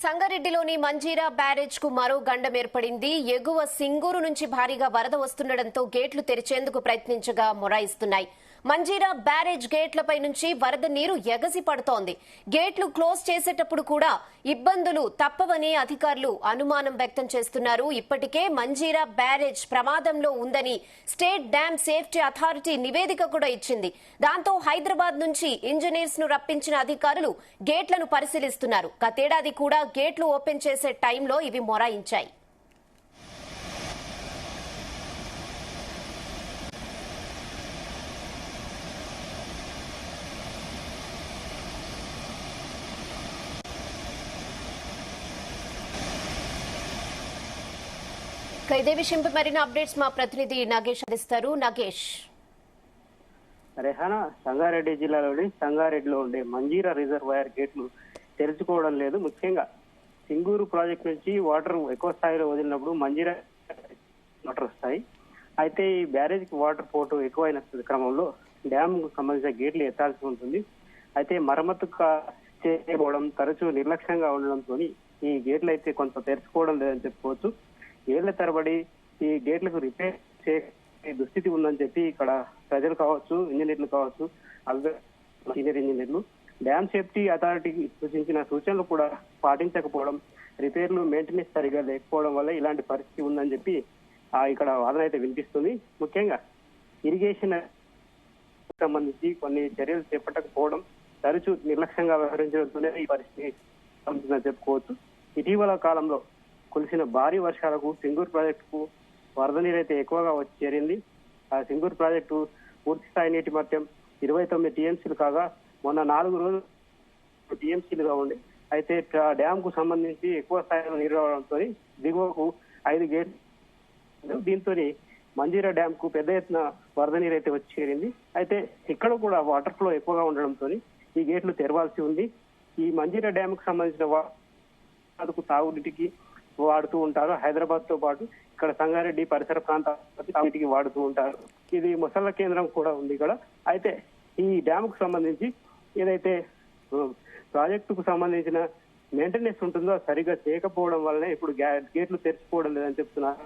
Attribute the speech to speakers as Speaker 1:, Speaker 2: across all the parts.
Speaker 1: సంగారెడ్డిలోని Manjira barrage కు మరో గండం ఏర్పడింది. ఎగువ సింగూరు నుంచి భారీగా వరద వస్తుండటంతో గేట్లు తెరిచేందుకు ప్రయత్నించగా మొరాయిస్తున్నాయి. మంజీరా బ్యారేజ్ గేట్లపై నుంచి వరద నీరు ఎగసి పడుతోంది. గేట్లు క్లోజ్ చేసేటప్పుడు కూడా ఇబ్బందులు తప్పవని అధికారులు అనుమానం వ్యక్తం చేస్తున్నారు. ఇప్పటికే మంజీరా బ్యారేజ్ ప్రమాదంలో ఉందని స్టేట్ డ్యామ్ సేఫ్టీ అథారిటీ నివేదిక కూడా ఇచ్చింది. దాంతో హైదరాబాద్ నుంచి ఇంజనీర్స్ ను రప్పించిన అధికారులు గేట్లను పరిశీలిస్తున్నారు. గతేడాది కూడా గేట్లు ఓపెన్ చేసే టైంలో ఇవి మొరాయించాయి. ఇదే విషయంపై మరిన్ని అప్డేట్స్ మా ప్రతినిధి నాగేష్ అందిస్తారు. నాగేష్,
Speaker 2: రెహానా, సంగారెడ్డి జిల్లాలోని సంగారెడ్డిలో ఉండే మంజీరా రిజర్వాయర్ గేట్లు తెరుచుకోవడం లేదు. ముఖ్యంగా సింగూరు ప్రాజెక్టు నుంచి వాటర్ ఎక్కువ స్థాయిలో వదిలినప్పుడు మంజీరా వాటర్ వస్తాయి. అయితే ఈ బ్యారేజ్ కి వాటర్ పోటు ఎక్కువైన క్రమంలో డ్యామ్ కు సంబంధించిన గేట్లు ఎత్తాల్సి ఉంటుంది. అయితే మరమ్మతు చేయకపోవడం, తరచూ నిర్లక్ష్యంగా ఉండడంతో ఈ గేట్లు అయితే కొంత తెరుచుకోవడం లేదని చెప్పుకోవచ్చు. ఏళ్ల తరబడి ఈ గేట్లకు రిపేర్ చేసే దుస్థితి ఉందని చెప్పి ఇక్కడ ప్రజలు కావచ్చు, ఇంజనీర్లు కావచ్చు, సీనియర్ ఇంజనీర్లు డ్యామ్ సేఫ్టీ అథారిటీకి సూచించిన సూచనలు కూడా పాటించకపోవడం, రిపేర్లు మెయింటెనెన్స్ సరిగా లేకపోవడం వల్ల ఇలాంటి పరిస్థితి ఉందని చెప్పి ఇక్కడ వాదన అయితే వినిపిస్తుంది. ముఖ్యంగా ఇరిగేషన్ సంబంధించి కొన్ని చర్యలు చేపట్టకపోవడం, తరచూ నిర్లక్ష్యంగా వ్యవహరించడంతోనే ఈ పరిస్థితి ఉంటుందని చెప్పుకోవచ్చు. ఇటీవల కాలంలో కురిసిన భారీ వర్షాలకు సింగూరు ప్రాజెక్టుకు వరద నీరు అయితే ఎక్కువగా వచ్చి చేరింది. ఆ సింగూరు ప్రాజెక్టు పూర్తి స్థాయి నీటి మట్టం 29 టీఎంసీలు కాగా మొన్న 4 రోజులు టీఎంసీలుగా ఉండి, అయితే డ్యామ్ కు సంబంధించి ఎక్కువ స్థాయిలో నీరు రావడంతో దిగువకు 5 గేట్లు, దీంతో మంజీరా డ్యామ్ కు పెద్ద ఎత్తున వరద నీరు అయితే వచ్చి చేరింది. అయితే ఇక్కడ కూడా వాటర్ ఫ్లో ఎక్కువగా ఉండడంతో ఈ గేట్లు తెరవాల్సి ఉంది. ఈ మంజీరా డ్యామ్ కు సంబంధించిన తాగునీటికి వాడుతూ ఉంటారు. హైదరాబాద్ తో పాటు ఇక్కడ సంగారెడ్డి పరిసర ప్రాంతానికి వాడుతూ ఉంటారు. ఇది ముసళ్ల కేంద్రం కూడా ఉంది ఇక్కడ. అయితే ఈ డ్యామ్ కు సంబంధించి ఏదైతే ప్రాజెక్టుకు సంబంధించిన మెయింటెనెన్స్ ఉంటుందో సరిగా చేయకపోవడం వల్లనే ఇప్పుడు గేట్లు తెరుచుకోవడం లేదని చెప్తున్నారు.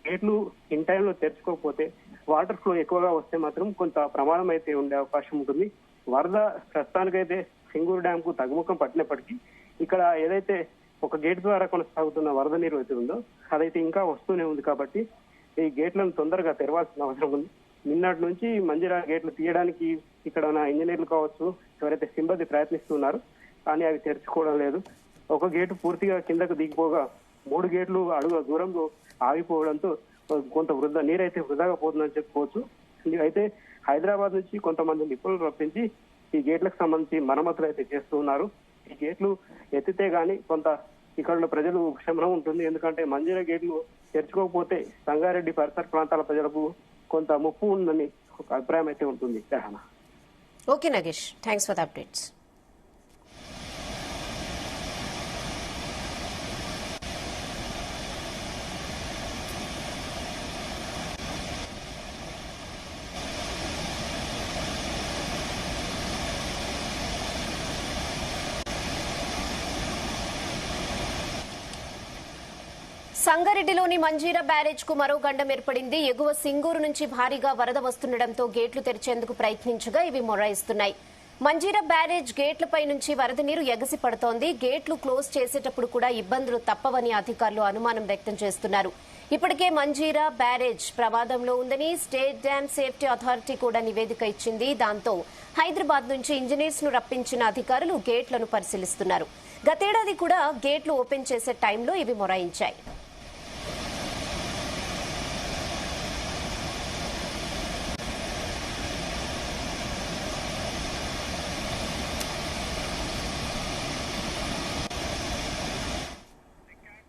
Speaker 2: గేట్లు ఇన్ టైంలో తెరుచుకోకపోతే వాటర్ ఫ్లో ఎక్కువగా వస్తే మాత్రం కొంత ప్రమాదం అయితే ఉండే అవకాశం ఉంటుంది. వరద ప్రస్తుతానికైతే సింగూరు డ్యామ్ కు తగ్గుముఖం పట్టినప్పటికీ ఇక్కడ ఏదైతే ఒక గేట్ ద్వారా కొనసాగుతున్న వరద నీరు అయితే ఉందో అదైతే ఇంకా వస్తూనే ఉంది. కాబట్టి ఈ గేట్లను తొందరగా తెరవాల్సిన అవసరం ఉంది. నిన్నటి నుంచి మంజీరా గేట్లు తీయడానికి ఇక్కడ ఉన్న ఇంజనీర్లు కావచ్చు, ఎవరైతే సిబ్బంది ప్రయత్నిస్తున్నారు, కానీ అవి తెరుచుకోవడం లేదు. ఒక గేటు పూర్తిగా కిందకు దిగిపోగా 3 గేట్లు అడుగు దూరంలో ఆగిపోవడంతో కొంత నీరైతే వృధాగా పోతుందని చెప్పుకోవచ్చు. అయితే హైదరాబాద్ నుంచి కొంతమంది నిపుణులు రప్పించి ఈ గేట్లకు సంబంధించి మరమ్మతులు అయితే చేస్తూ ఉన్నారు. ఈ గేట్లు ఎత్తితే గానీ కొంత ఇక్కడ ప్రజలు క్షమనం ఉంటుంది. ఎందుకంటే మంజీరా గేట్లు తెరుచుకోకపోతే సంగారెడ్డి పరిసర ప్రాంతాల ప్రజలకు కొంత ముప్పు ఉందని ఒక అభిప్రాయం అయితే ఉంటుంది.
Speaker 1: Okay Nagesh, thanks for the updates. సంగారెడ్డిలోని మంజీరా బ్యారేజ్ కు మరో గండం ఏర్పడింది. ఎగువ సింగూరు నుంచి భారీగా వరద వస్తుండటంతో గేట్లు తెరిచేందుకు ప్రయత్నించగా ఇవి మొరాయిస్తున్నాయి. మంజీరా బ్యారేజ్ గేట్లపై నుంచి వరద నీరు ఎగసి పడుతోంది. గేట్లు క్లోజ్ చేసేటప్పుడు కూడా ఇబ్బందులు తప్పవని అధికారులు అనుమానం వ్యక్తం చేస్తున్నారు. ఇప్పటికే మంజీరా బ్యారేజ్ ప్రమాదంలో ఉందని స్టేట్ డ్యామ్ సేఫ్టీ అథారిటీ కూడా నివేదిక ఇచ్చింది. దాంతో హైదరాబాద్ నుంచి ఇంజనీర్స్ ను రప్పించిన అధికారులు గేట్లను పరిశీలిస్తున్నారు. గతేడాది కూడా గేట్లు ఓపెన్ చేసే టైంలో ఇవి మొరాయించాయి.